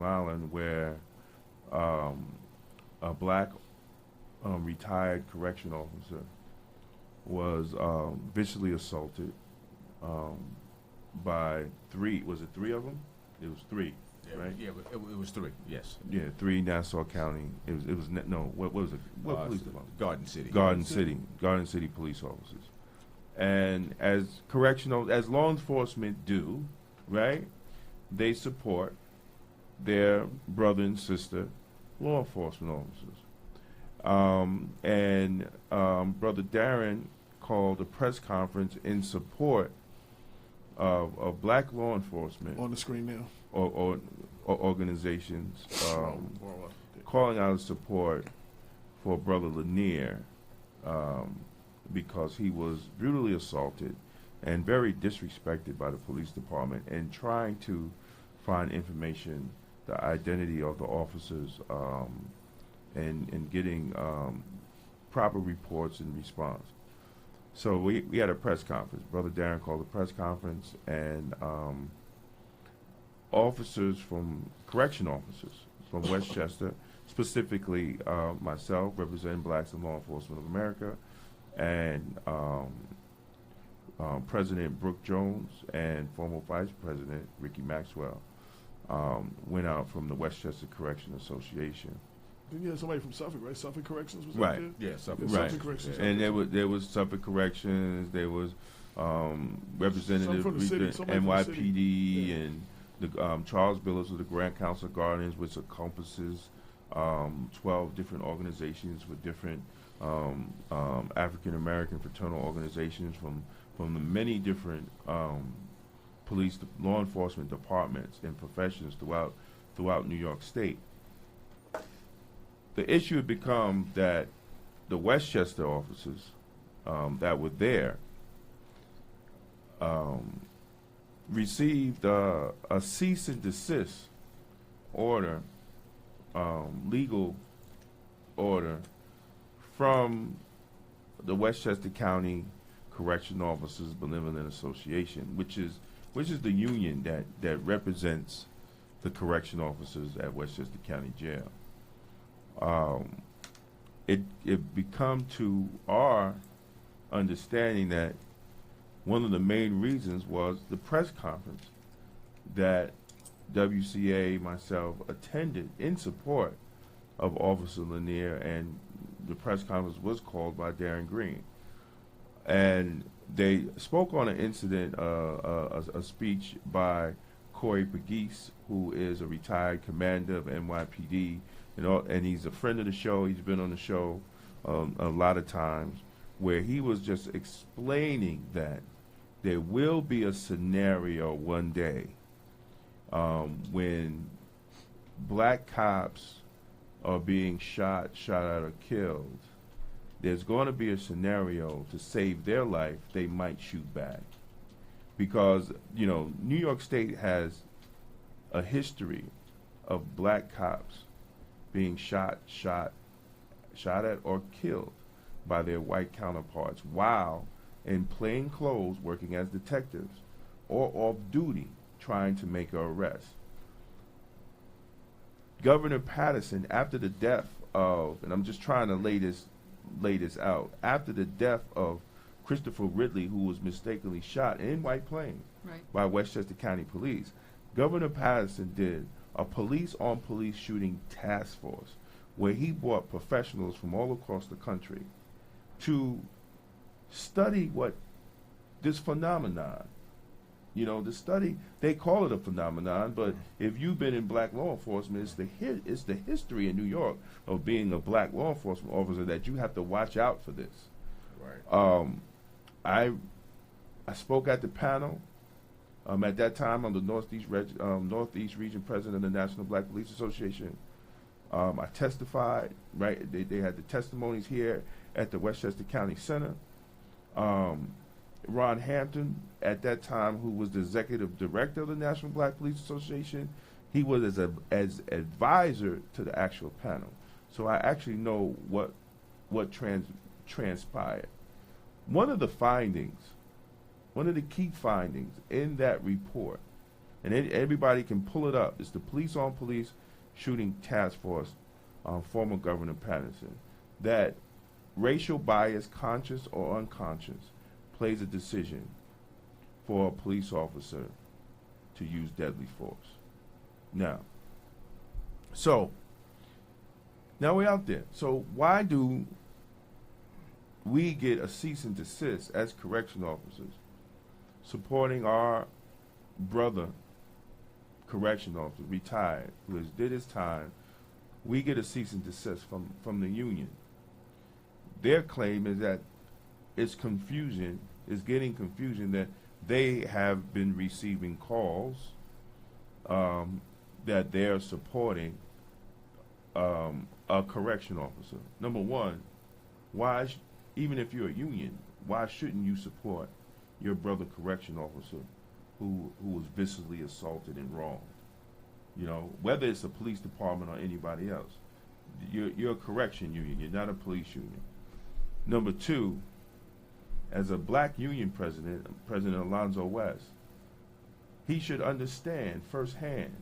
Island where a black retired correction officer was viciously assaulted um, by three. Was it three of them? It was three, right? Yeah, it was three. Yes. Yeah, three Nassau County. It was no. What was it? What police department? Garden City. Garden City police officers. And as as law enforcement do, right? They support their brother and sister law enforcement officers. Brother Darrin called a press conference in support of black law enforcement On the screen now. or organizations calling out support for Brother Lanier because he was brutally assaulted and very disrespected by the police department and trying to find information, the identity of the officers, and getting proper reports and response. So we had a press conference. Brother Darrin called a press conference, and correction officers from Westchester, specifically myself, representing blacks in law enforcement of America, and President Brooke Jones and former Vice President Ricky Maxwell went out from the Westchester Correction Association. You had somebody from Suffolk, right? Suffolk Corrections was Right. out there? Yeah, Suffolk. Right. Suffolk Corrections. And there was Suffolk Corrections, there was Representative from the city, Rita, somebody from the city. NYPD, Yeah. and the Charles Billups of the Grand Council of Guardians, which encompasses 12 different organizations with different African American fraternal organizations from the many different police, law enforcement departments and professions throughout New York State. The issue had become that the Westchester officers that were there received a cease and desist order, legal order, from the Westchester County Correction Officers Benevolent Association, which is the union that represents the correction officers at Westchester County Jail. It become to our understanding that one of the main reasons was the press conference that WCA, myself, attended in support of Officer Lanier, and the press conference was called by Darrin Green. And they spoke on an incident, a speech by Corey Pegues, who is a retired commander of NYPD, and he's a friend of the show. He's been on the show a lot of times, where he was just explaining that there will be a scenario one day when black cops are being shot at or killed. There's going to be a scenario to save their life, they might shoot back. Because, New York State has a history of black cops being shot at or killed by their white counterparts while in plain clothes working as detectives or off duty trying to make an arrest. Governor Patterson, after the death of, and I'm just trying to lay this out, after the death of Christopher Ridley, who was mistakenly shot in White Plains by Westchester County Police, Governor Patterson did a police-on-police shooting task force where he brought professionals from all across the country to study what this phenomenon, the study, they call it a phenomenon, but if you've been in black law enforcement, it's the history in New York of being a black law enforcement officer that you have to watch out for this. Right. I spoke at the panel. At that time, I'm the Northeast Region President of the National Black Police Association. I testified, right? They had the testimonies here at the Westchester County Center. Ron Hampton, at that time, who was the executive director of the National Black Police Association, he was as advisor to the actual panel. So I actually know what transpired. One of the key findings in that report and everybody can pull it up. It's the Police on Police Shooting Task Force, former Governor Patterson, that racial bias, conscious or unconscious, plays a decision for a police officer to use deadly force. Now we're out there. So why do we get a cease and desist as correction officers supporting our brother correction officer, retired, who has did his time? We get a cease and desist from the union. Their claim is that it's getting confusion that they have been receiving calls that they're supporting a correction officer. Number one, even if you're a union, why shouldn't you support your brother correction officer who was viciously assaulted and wronged? You know, whether it's a police department or anybody else. You're a correction union. You're not a police union. Number two, as a black union president, President Alonzo West, he should understand firsthand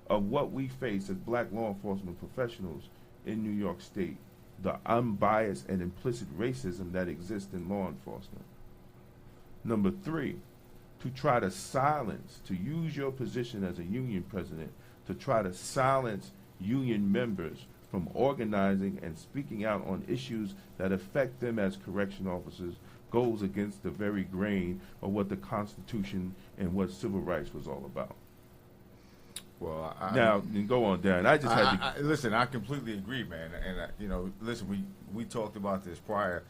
of what we face as black law enforcement professionals in New York State, the unbiased and implicit racism that exists in law enforcement. Number three, to use your position as a union president to try to silence union members from organizing and speaking out on issues that affect them as correction officers goes against the very grain of what the Constitution and what civil rights was all about. Well, now, go on, Darrin. Listen, I completely agree, man. And, listen, we talked about this prior,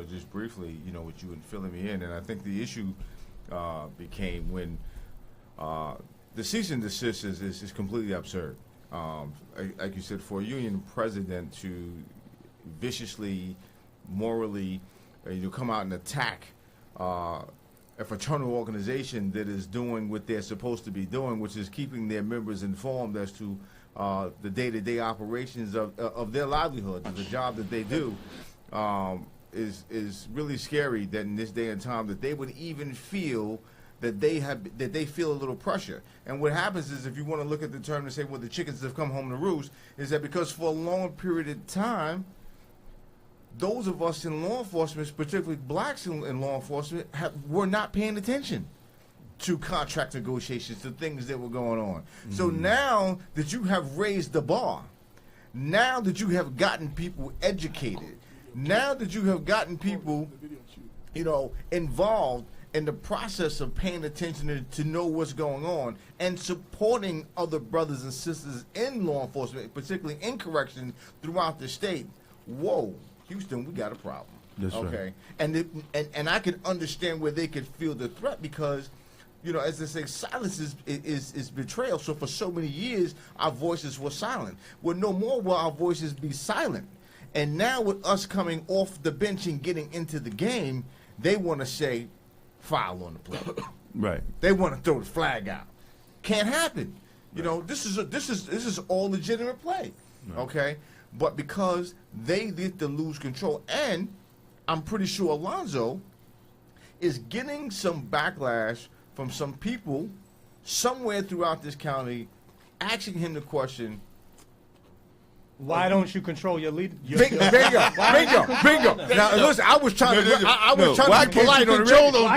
just briefly, with you and filling me in. And I think the issue became when the cease and desist is completely absurd. Like you said, for a union president to viciously, morally, come out and attack a fraternal organization that is doing what they're supposed to be doing, which is keeping their members informed as to the day-to-day operations of their livelihood, the job that they do, is really scary. That in this day and time, that they would even feel that they feel a little pressure. And what happens is, if you want to look at the term and say, well, the chickens have come home to roost, is that because for a long period of time, those of us in law enforcement, particularly blacks in law enforcement, were not paying attention to contract negotiations, to things that were going on. Mm-hmm. So now that you have raised the bar, now that you have gotten people educated, now that you have gotten people, involved in the process of paying attention to know what's going on and supporting other brothers and sisters in law enforcement, particularly in corrections throughout the state, whoa, Houston, we got a problem. That's okay, right. And I could understand where they could feel the threat because, as they say, silence is betrayal. So for so many years, our voices were silent. Well, no more will our voices be silent. And now with us coming off the bench and getting into the game, they want to say, foul on the play. Right. They want to throw the flag out. Can't happen. This is all legitimate play. Right. Okay. But because they get to lose control, and I'm pretty sure Alonzo is getting some backlash from some people somewhere throughout this county asking him the question, why don't you control your leader? Bingo. Now listen, I was trying to be polite on the radio.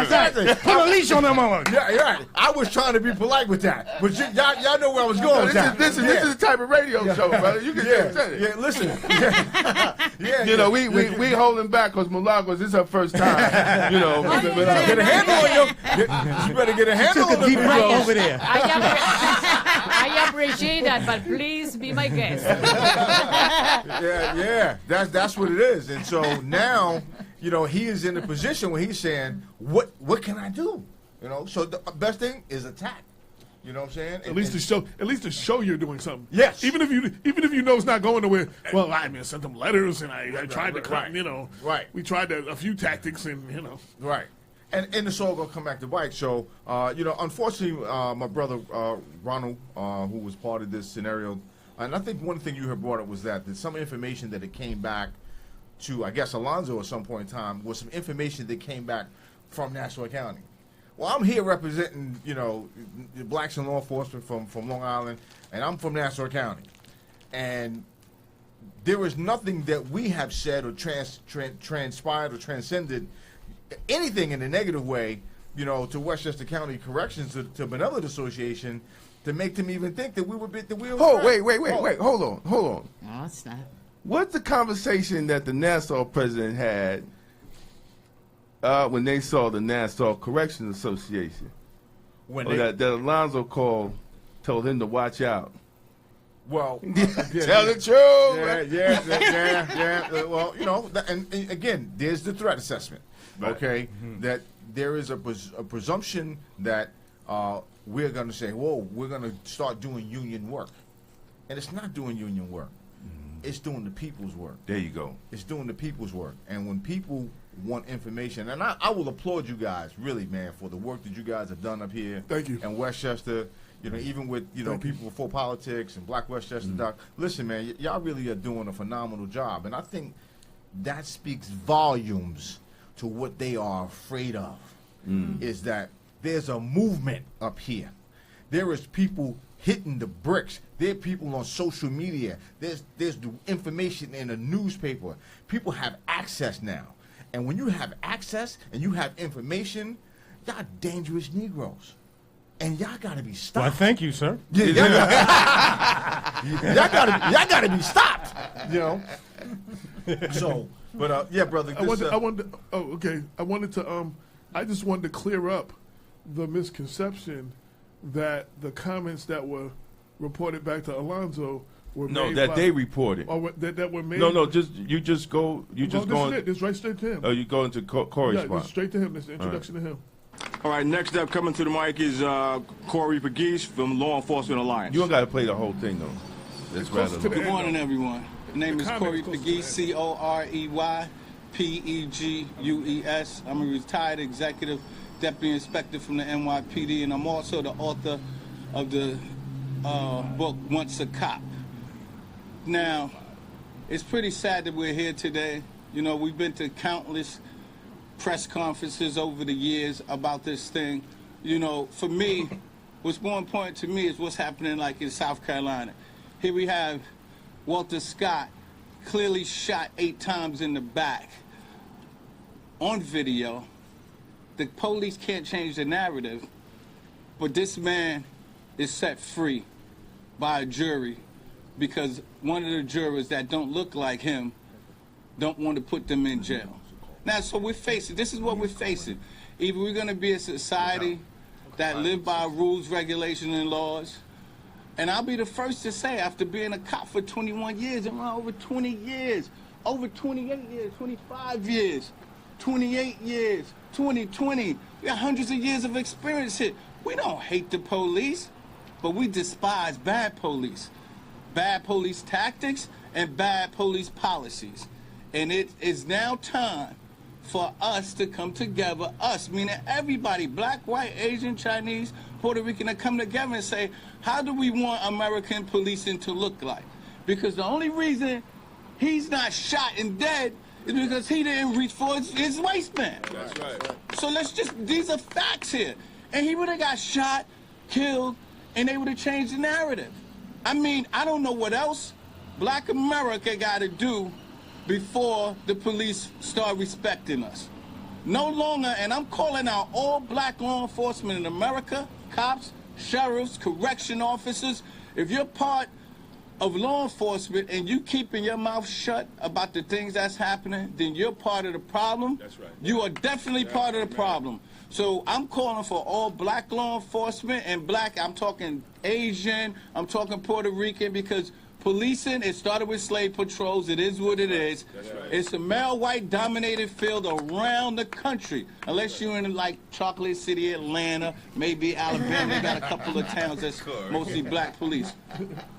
Exactly. Put a leash on them on. Yeah, right. I was trying to be polite with that, but y'all know where I was going with that. This is the type of radio show, brother. You can say it. Yeah, listen. We holding back because Milagros, this is her first time. Get a handle on you. You better get a handle on deep breath over there. I appreciate that, but please be my guest. Yeah. That's what it is. And so now, he is in a position where he's saying, what can I do? So the best thing is attack. You know what I'm saying? At least to show you're doing something. Yes. Even if you know it's not going nowhere. Well, I sent them letters and I tried to come. Right. We tried a few tactics and Right. And it's all going to come back to bite. So, unfortunately, my brother Ronald, who was part of this scenario, and I think one thing you had brought up was that some information that it came back to, I guess, Alonzo at some point in time, was some information that came back from Nassau County. well, I'm here representing, the blacks in law enforcement from Long Island, and I'm from Nassau County. And there is nothing that we have said or transpired or transcended anything in a negative way, to Westchester County Corrections, to Benevolent Association, to make them even think that we were wait, hold on. No, it's not. What's the conversation that the Nassau president had when they saw the Nassau Corrections Association? That Alonzo told him to watch out. Well, tell the truth. Yeah. Well, and again, there's the threat assessment. Right. Okay, that there is a presumption that we're going to say, whoa, we're going to start doing union work, and it's not doing union work. It's doing the people's work. There you go. It's doing the people's work, and when people want information, and I will applaud you guys, really, man, for the work that you guys have done up here. Thank you. And Westchester. Even with, people before politics and Black Westchester Doc. Listen, man, y'all really are doing a phenomenal job. And I think that speaks volumes to what they are afraid of, is that there's a movement up here. There is people hitting the bricks. There are people on social media. There's the information in a newspaper. People have access now. And when you have access and you have information, y'all dangerous Negroes. And y'all gotta be stopped. Well, thank you, sir. Y'all gotta be stopped. So, but yeah, brother. I just wanted to clear up the misconception that the comments that were reported back to Alonzo were made they reported. Or that were made. No, just go. This right straight to him. Oh, you go into correspondence. Yeah, straight to him. That's the introduction to him. All right, next up, coming to the mic is Corey Pegues from Law Enforcement Alliance. You don't got to play the whole thing, though. That's rather long. Good morning, everyone. My name is Corey Pegues, Corey Pegues. I'm a retired executive deputy inspector from the NYPD, and I'm also the author of the book, Once a Cop. Now, it's pretty sad that we're here today. We've been to countless press conferences over the years about this thing. For me, what's more important to me is what's happening like in South Carolina. Here we have Walter Scott clearly shot 8 times in the back on video. The police can't change the narrative, but this man is set free by a jury because one of the jurors that don't look like him don't want to put them in jail. Now, so this is what we're facing. Either we're going to be a society that live by rules, regulations, and laws. And I'll be the first to say, after being a cop for 21 years, and over 20 years, over 28 years, 25 years, 28 years, 20, we got hundreds of years of experience here. We don't hate the police, but we despise bad police tactics, and bad police policies. And it is now time for us to come together, us, meaning everybody, black, white, Asian, Chinese, Puerto Rican, to come together and say, how do we want American policing to look like? Because the only reason he's not shot and dead is because he didn't reach for his waistband. That's right. So these are facts here. And he would have got shot, killed, and they would have changed the narrative. I mean, I don't know what else Black America got to do before the police start respecting us. No longer, and I'm calling out all black law enforcement in America, cops, sheriffs, correction officers. If you're part of law enforcement and you keeping your mouth shut about the things that's happening, then you're part of the problem. That's right. You are definitely part of the problem. So I'm calling for all black law enforcement and black, I'm talking Asian, I'm talking Puerto Rican, because policing, it started with slave patrols. It is what it is. That's right. It's a male white dominated field around the country. Unless you're in like Chocolate City, Atlanta, maybe Alabama. They got a couple of towns that's mostly black police.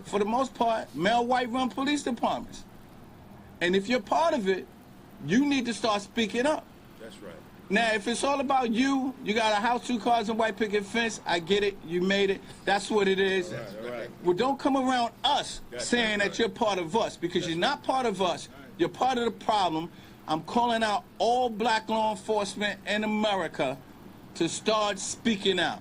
For the most part, male white run police departments. And if you're part of it, you need to start speaking up. That's right. Now, if it's all about you got a house, 2 cars, and white picket fence, I get it. You made it. That's what it is. Right. Well, don't come around us saying that you're part of us, because you're not part of us. You're part of the problem. I'm calling out all black law enforcement in America to start speaking out.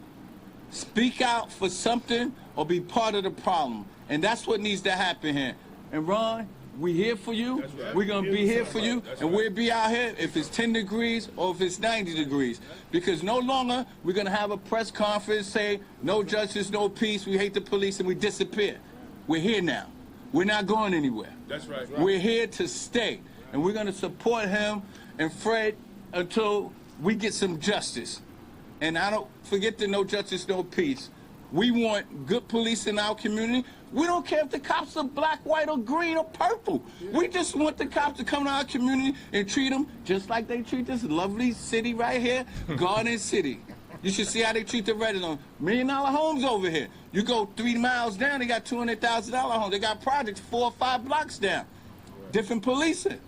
Speak out for something or be part of the problem. And that's what needs to happen here. And Ron, we here for you. Right. We're going to be here for you. And we'll be out here if it's 10 degrees or if it's 90 degrees. Because no longer we're going to have a press conference, say, no justice, no peace, we hate the police, and we disappear. We're here now. We're not going anywhere. That's right. We're here to stay. And we're going to support him and Fred until we get some justice. And I don't forget the no justice, no peace. We want good police in our community. We don't care if the cops are black, white, or green, or purple. We just want the cops to come to our community and treat them just like they treat this lovely city right here, Garden City. You should see how they treat the residents. $1 million homes over here. You go 3 miles down, they got $200,000 homes. They got projects 4 or 5 blocks down. Different policing.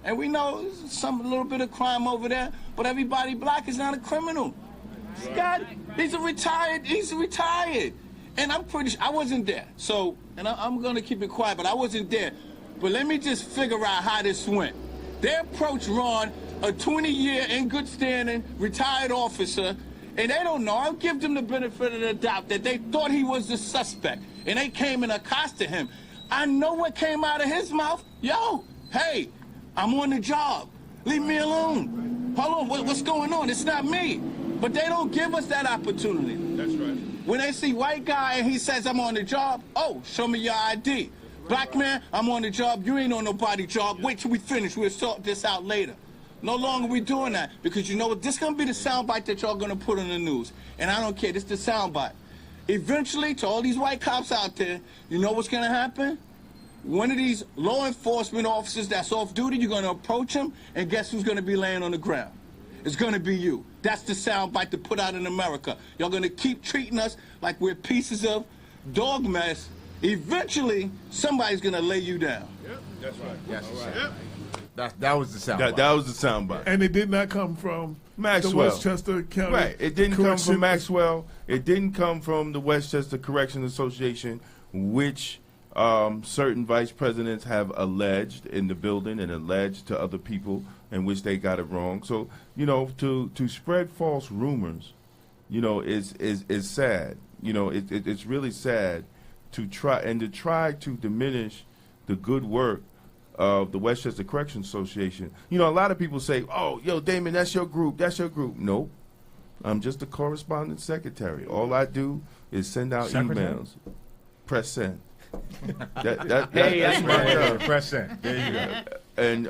And we know a little bit of crime over there, but everybody black is not a criminal. He's retired. And I'm pretty sure, I wasn't there. So, and I'm going to keep it quiet, but I wasn't there. But let me just figure out how this went. They approached Ron, a 20-year in good standing, retired officer, and they don't know. I'll give them the benefit of the doubt that they thought he was the suspect. And they came and accosted him. I know what came out of his mouth. Yo, hey, I'm on the job. Leave me alone. Hold on, what's going on? It's not me. But they don't give us that opportunity. That's right. When they see white guy and he says, I'm on the job, oh, show me your ID. Black man, I'm on the job. You ain't on nobody's job. Wait till we finish. We'll sort this out later. No longer we doing that because you know what? This is going to be the soundbite that y'all going to put on the news. And I don't care. This is the soundbite. Eventually, to all these white cops out there, you know what's going to happen? One of these law enforcement officers that's off duty, you're going to approach him, and guess who's going to be laying on the ground? It's going to be you. That's the soundbite to put out in America. Y'all going to keep treating us like we're pieces of dog mess. Eventually, somebody's going to lay you down. Yep, that's right. Yes, right. Yep. That was the soundbite. That was the soundbite. And it did not come from Maxwell. the Westchester County. Right. It didn't come from Maxwell. It didn't come from the Westchester Corrections Association, which certain vice presidents have alleged in the building and alleged to other people in which they got it wrong. So, you know, to spread false rumors, you know, is sad. You know, it's really sad to try to diminish the good work of the Westchester Corrections Association. You know, a lot of people say, oh, yo, Damon, that's your group. Nope. I'm just a correspondent secretary. All I do is send out emails. Press send. That's my job. Press send. There you go. And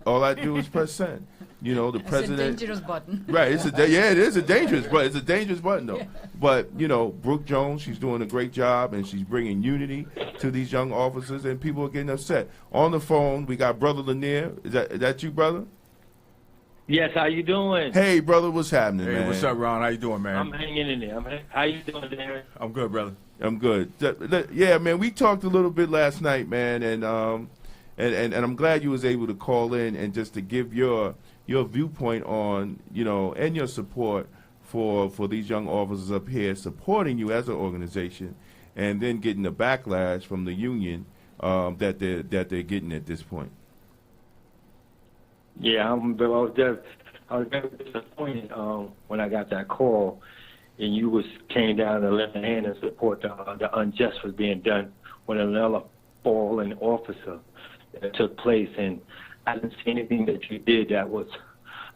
all I do is press send. You know, the president. It's a dangerous button. Right. It is a dangerous button. It's a dangerous button, though. Yeah. But, you know, Brooke Jones, she's doing a great job, and she's bringing unity to these young officers, and people are getting upset. On the phone, we got Brother Lanier. Is that you, brother? Yes, how you doing? Hey, brother, what's happening, man? Hey, what's up, Ron? How you doing, man? I'm hanging in there. How you doing, Darrin? I'm good, brother. I'm good. Yeah, man, we talked a little bit last night, man, and I'm glad you was able to call in and just to give your viewpoint on, you know, and your support for these young officers up here supporting you as an organization, and then getting the backlash from the union that they're getting at this point. Yeah, I was very disappointed when I got that call, and you came down to lend a hand and support the unjust was being done with another fallen officer that took place, and I didn't see anything that you did that was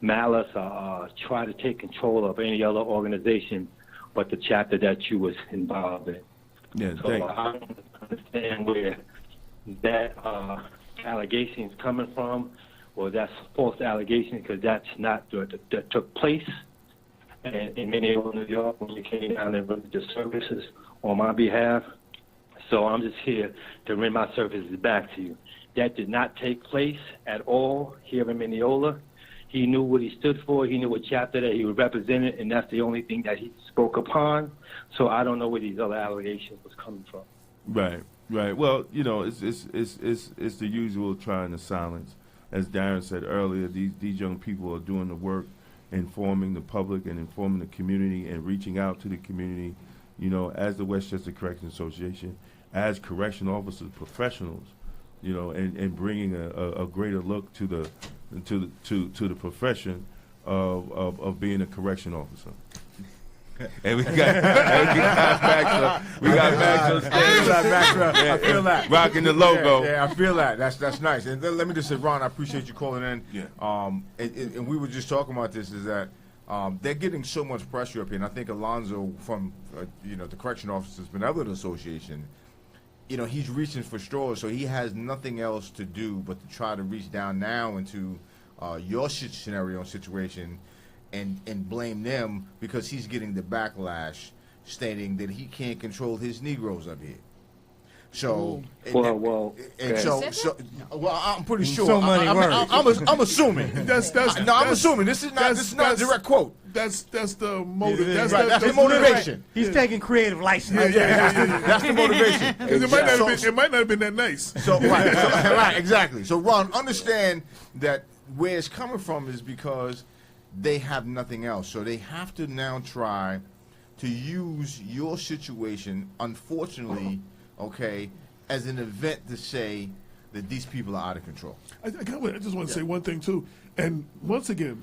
malice or try to take control of any other organization but the chapter that you was involved in. Yeah, so I don't understand where that allegation is coming from, or that's false allegation, because that's not that took place in Minneapolis, New York, when you came down and rendered the services on my behalf. So I'm just here to render my services back to you. That did not take place at all here in Mineola. He knew what he stood for. He knew what chapter that he was represented, and that's the only thing that he spoke upon. So I don't know where these other allegations was coming from. Right. Well, you know, it's the usual trying to silence. As Darrin said earlier, these young people are doing the work, informing the public and informing the community and reaching out to the community, you know, as the Westchester Corrections Association, as correction officers, professionals, you know, and bringing a greater look to the profession of being a correction officer. And we got Max on stage. I feel that. Rocking the logo. Yeah, I feel that. That's nice. And then let me just say, Ron, I appreciate you calling in. Yeah. And we were just talking about this, is that they're getting so much pressure up here. And I think Alonzo from, the Correction Officers Benevolent Association, he's reaching for straws, so he has nothing else to do but to try to reach down now into your scenario and situation and blame them because he's getting the backlash stating that he can't control his Negroes up here. So, I'm pretty sure. So many words. I'm assuming. I'm assuming this is not a direct quote. That's the motive. That's the motivation. He's taking creative license. That's the motivation. Because it might not have been that nice. Right, exactly. So, Ron, understand that where it's coming from is because they have nothing else. So they have to now try to use your situation, unfortunately, as an event to say that these people are out of control. I just want to say one thing, too. And once again,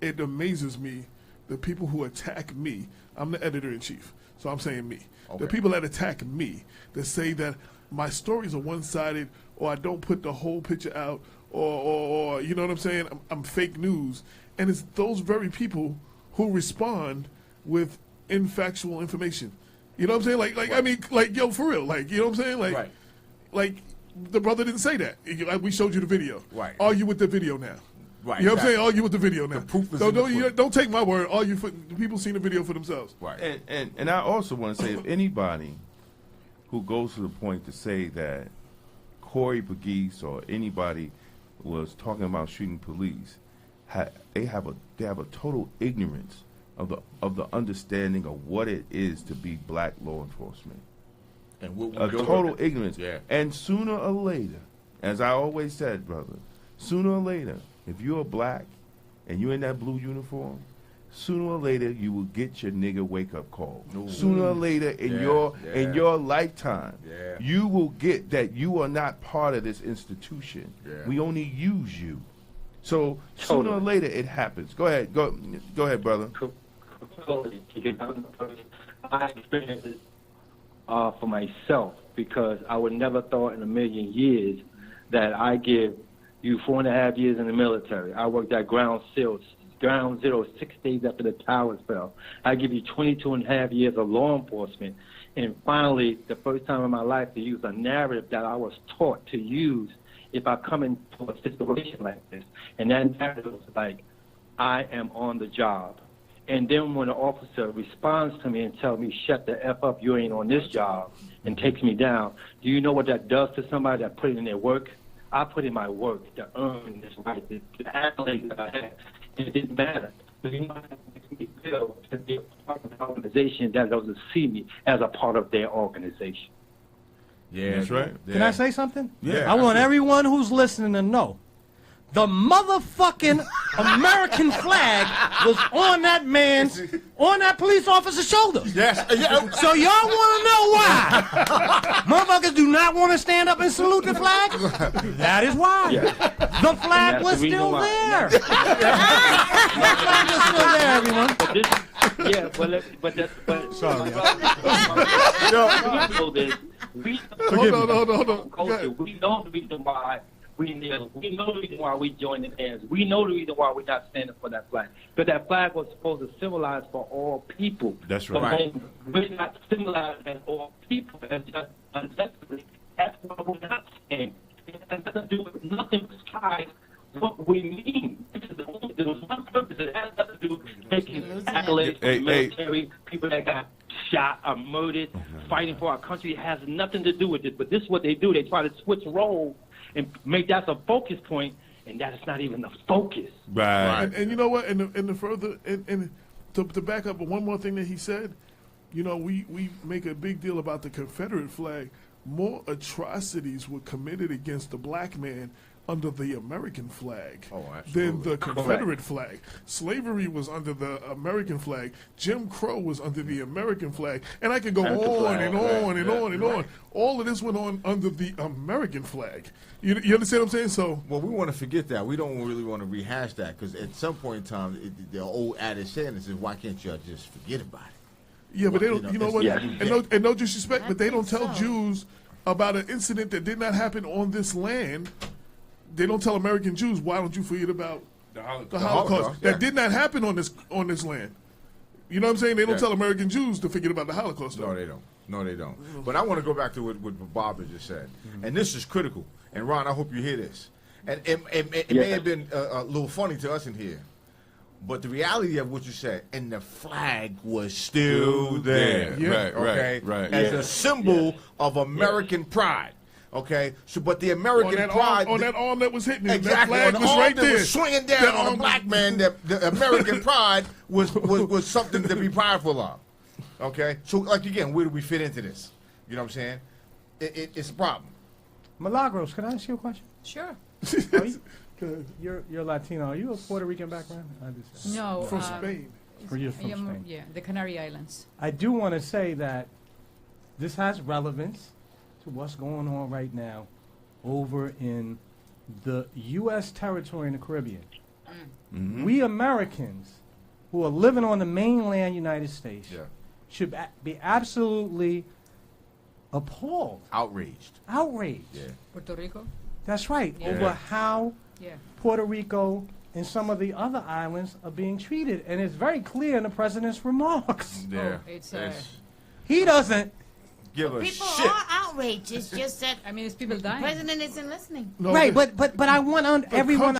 it amazes me the people who attack me. I'm the editor-in-chief, so I'm saying me. Okay. The people that attack me, that say that my stories are one-sided or I don't put the whole picture out or you know what I'm saying? I'm fake news. And it's those very people who respond with infactual information. You know what I'm saying? Yo, for real. You know what I'm saying? Like the brother didn't say that. We showed you the video. Right. Argue with the video now. Right. You know what I'm saying? Argue with the video now. The proof is don't take my word. People seen the video for themselves. Right. And I also want to say, if anybody who goes to the point to say that Corey Pegues or anybody was talking about shooting police, they have a total ignorance of the understanding of what it is to be black law enforcement. And total ignorance. Yeah. And sooner or later, as I always said, brother, sooner or later, if you're black and you're in that blue uniform, sooner or later you will get your nigga wake up call. Ooh. Sooner or later in your lifetime, you will get that you are not part of this institution. Yeah. We only use you. So sooner or later it happens. Go ahead, brother. I experienced it for myself because I would never thought in a million years that I give you 4.5 years in the military. I worked at ground zero 6 days after the towers fell. I give you 22.5 years of law enforcement. And finally, the first time in my life to use a narrative that I was taught to use if I come into a situation like this. And that narrative was like, I am on the job. And then when the officer responds to me and tells me, shut the F up, you ain't on this job, and takes me down, do you know what that does to somebody that put in their work? I put in my work to earn this right, the accolades that I had. And it didn't matter. So you know how it makes me feel to be a part of an organization that doesn't see me as a part of their organization. Yeah, that's right. Yeah. Can I say something? Yeah. I want everyone who's listening to know. The motherfucking American flag was on that police officer's shoulders. Yes. So y'all want to know why? Motherfuckers do not want to stand up and salute the flag? That is why. Yeah. The flag was still there. The flag was still there, everyone. Sorry. Hold on. We know the reason why we kneel. We know the reason why we join in hands. We know the reason why we're not standing for that flag. But that flag was supposed to symbolize for all people. That's right. But we're not symbolized as all people. As just unjustly. That's why we're not standing. It has nothing to do with nothing besides what we mean. There was one purpose. It has nothing to do with taking accolades from the military, people that got shot or murdered, fighting for our country. It has nothing to do with it. But this is what they do. They try to switch roles and make that a focus point, and that is not even the focus. Right. And you know what? And the further and to back up one more thing that he said, you know, we make a big deal about the Confederate flag. More atrocities were committed against the black man under the American flag Oh, than the absolutely. Confederate flag. Slavery was under the American flag. Jim Crow was under the American flag. And I could go on and on and on and on. All of this went on under the American flag. You understand what I'm saying? So, well, we want to forget that. We don't really want to rehash that because at some point in time, the old adage saying is, "Why can't y'all just forget about it?" yeah, but they don't. You know what? Yeah. And no disrespect, but they don't think tell so. Jews about an incident that did not happen on this land. They don't tell American Jews, why don't you forget about The Holocaust. the Holocaust? Holocaust, That yeah. did not happen on this land. You know what I'm saying? They don't Yeah. tell American Jews to forget about the Holocaust. No, they don't. No, they don't. But I want to go back to what Bob had just said, and this is critical. And Ron, I hope you hear this. And it may have been a little funny to us in here, but the reality of what you said, and the flag was still there. Yeah. Right, Okay, right. as a symbol of American pride. Okay, so but the American pride on that arm that was hitting him, exactly that flag on the was arm right that there. was swinging down That on a arm- black man. The American pride was something to be prideful of. Okay, so like again, where do we fit into this? You know what I'm saying? It's a problem. Milagros, can I ask you a question? Sure. Are you, you're Latino. Are you of Puerto Rican background? I just, No. From Spain. Or you're from Spain? Yeah, the Canary Islands. I do want to say that this has relevance to what's going on right now over in the U.S. territory in the Caribbean. We Americans who are living on the mainland United States Yeah. should be absolutely appalled, Outraged. outraged. Yeah. Puerto Rico. That's right, Yeah. over how Yeah. Puerto Rico and some of the other islands are being treated. And it's very clear in the president's remarks. Yeah. It's, He doesn't. give a People shit. are outraged. It's just that I mean, it's people the dying. president isn't listening. No, Right, but- but I want everyone